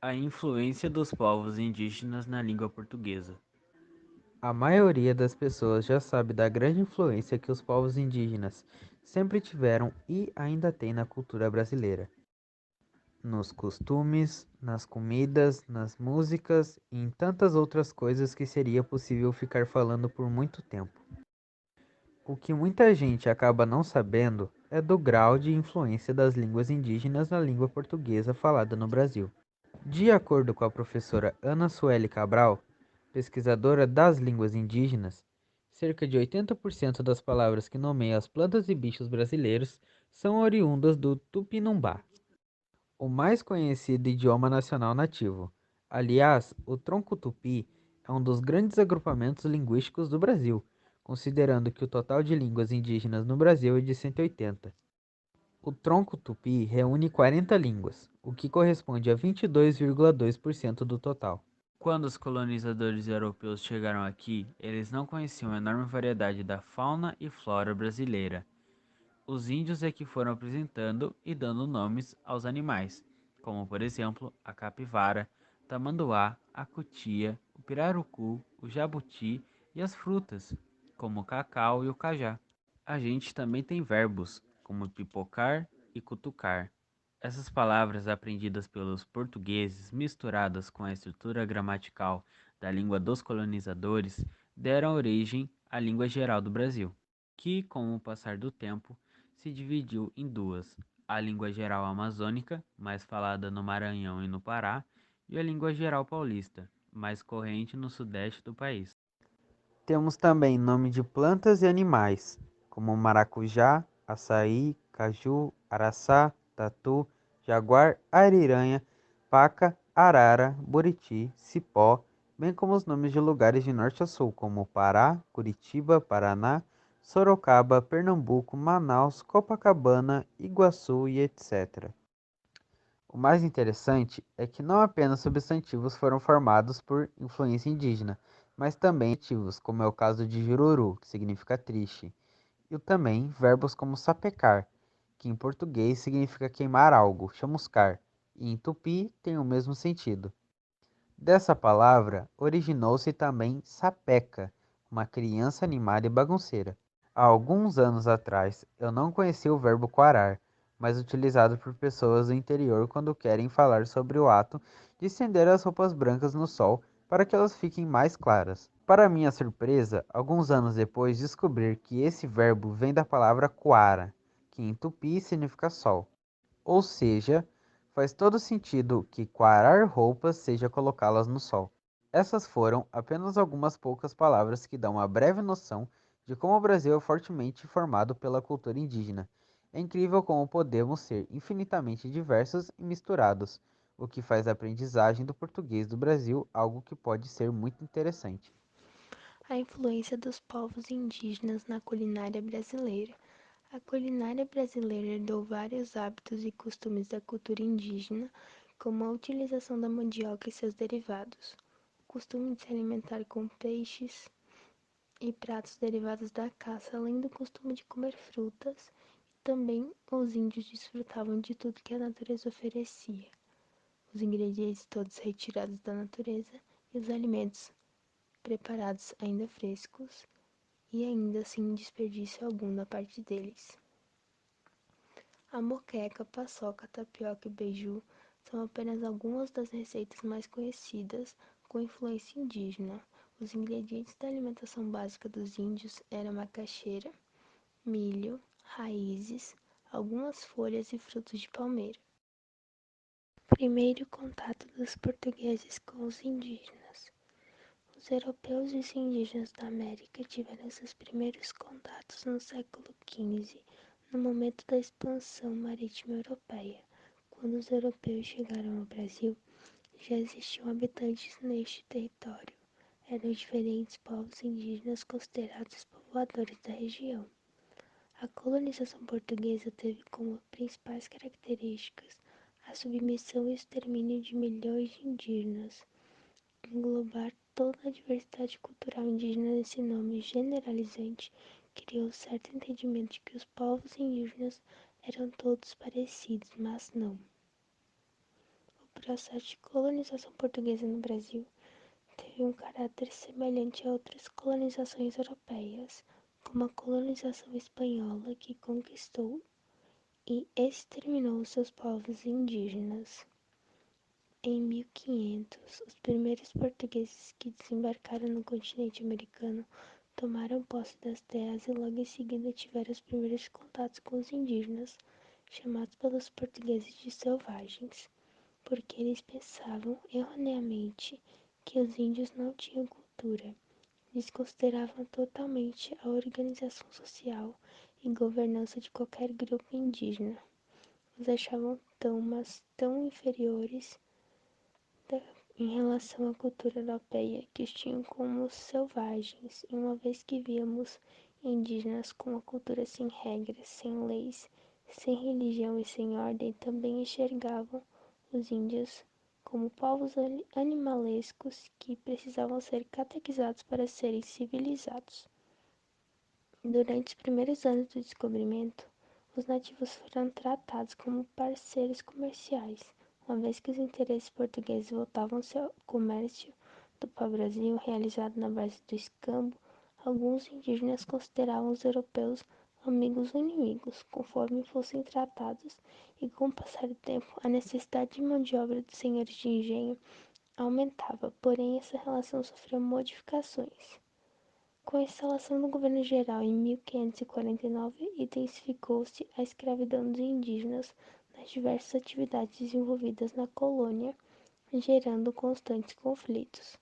A influência dos povos indígenas na língua portuguesa. A maioria das pessoas já sabe da grande influência que os povos indígenas sempre tiveram e ainda têm na cultura brasileira, nos costumes, nas comidas, nas músicas e em tantas outras coisas que seria possível ficar falando por muito tempo. O que muita gente acaba não sabendo é do grau de influência das línguas indígenas na língua portuguesa falada no Brasil. De acordo com a professora Ana Sueli Cabral, pesquisadora das línguas indígenas, cerca de 80% das palavras que nomeiam as plantas e bichos brasileiros são oriundas do Tupinambá, o mais conhecido idioma nacional nativo. Aliás, o tronco tupi é um dos grandes agrupamentos linguísticos do Brasil, considerando que o total de línguas indígenas no Brasil é de 180. O tronco tupi reúne 40 línguas, o que corresponde a 22,2% do total. Quando os colonizadores europeus chegaram aqui, eles não conheciam a enorme variedade da fauna e flora brasileira. Os índios é que foram apresentando e dando nomes aos animais, como por exemplo a capivara, tamanduá, a cutia, o pirarucu, o jabuti e as frutas, como o cacau e o cajá. A gente também tem verbos, como pipocar e cutucar. Essas palavras aprendidas pelos portugueses, misturadas com a estrutura gramatical da língua dos colonizadores, deram origem à língua geral do Brasil, que, com o passar do tempo, se dividiu em duas: a língua geral amazônica, mais falada no Maranhão e no Pará, e a língua geral paulista, mais corrente no sudeste do país. Temos também nome de plantas e animais, como maracujá, açaí, caju, araçá, tatu, jaguar, ariranha, paca, arara, buriti, cipó, bem como os nomes de lugares de norte a sul, como Pará, Curitiba, Paraná, Sorocaba, Pernambuco, Manaus, Copacabana, Iguaçu e etc. O mais interessante é que não apenas substantivos foram formados por influência indígena, mas também adjetivos, como é o caso de jururu, que significa triste, e também verbos como sapecar, que em português significa queimar algo, chamuscar, e em tupi tem o mesmo sentido. Dessa palavra originou-se também sapeca, uma criança animada e bagunceira. Há alguns anos atrás, eu não conhecia o verbo quarar, mas utilizado por pessoas do interior quando querem falar sobre o ato de estender as roupas brancas no sol para que elas fiquem mais claras. Para minha surpresa, alguns anos depois descobri que esse verbo vem da palavra coara, que em tupi significa sol. Ou seja, faz todo sentido que quarar roupas seja colocá-las no sol. Essas foram apenas algumas poucas palavras que dão uma breve noção de como o Brasil é fortemente formado pela cultura indígena. É incrível como podemos ser infinitamente diversos e misturados, o que faz a aprendizagem do português do Brasil algo que pode ser muito interessante. A influência dos povos indígenas na culinária brasileira. A culinária brasileira herdou vários hábitos e costumes da cultura indígena, como a utilização da mandioca e seus derivados, o costume de se alimentar com peixes e pratos derivados da caça, além do costume de comer frutas. Também os índios desfrutavam de tudo que a natureza oferecia, os ingredientes todos retirados da natureza e os alimentos preparados ainda frescos e ainda sem desperdício algum da parte deles. A moqueca, paçoca, tapioca e beiju são apenas algumas das receitas mais conhecidas com influência indígena. Os ingredientes da alimentação básica dos índios eram macaxeira, milho, raízes, algumas folhas e frutos de palmeira. Primeiro contato dos portugueses com os indígenas. Os europeus e os indígenas da América tiveram seus primeiros contatos no século XV, no momento da expansão marítima europeia. Quando os europeus chegaram ao Brasil, já existiam habitantes neste território. Eram diferentes povos indígenas considerados povoadores da região. A colonização portuguesa teve como principais características a submissão e extermínio de milhões de indígenas. Englobar toda a diversidade cultural indígena nesse nome generalizante criou certo entendimento de que os povos indígenas eram todos parecidos, mas não. O processo de colonização portuguesa no Brasil teve um caráter semelhante a outras colonizações europeias, como a colonização espanhola, que conquistou e exterminou seus povos indígenas. Em 1500, os primeiros portugueses que desembarcaram no continente americano tomaram posse das terras e logo em seguida tiveram os primeiros contatos com os indígenas, chamados pelos portugueses de selvagens, porque eles pensavam erroneamente que os índios não tinham cultura. Desconsideravam totalmente a organização social e governança de qualquer grupo indígena. Os achavam tão, mas tão inferiores em relação à cultura europeia que os tinham como selvagens, e uma vez que víamos indígenas com uma cultura sem regras, sem leis, sem religião e sem ordem, também enxergavam os índios como povos animalescos que precisavam ser catequizados para serem civilizados. Durante os primeiros anos do descobrimento, os nativos foram tratados como parceiros comerciais, uma vez que os interesses portugueses voltavam-se ao comércio do pau-brasil realizado na base do escambo. Alguns indígenas consideravam os europeus amigos ou inimigos, conforme fossem tratados, e com o passar do tempo, a necessidade de mão de obra dos senhores de engenho aumentava, porém essa relação sofreu modificações. Com a instalação do governo geral em 1549, intensificou-se a escravidão dos indígenas nas diversas atividades desenvolvidas na colônia, gerando constantes conflitos.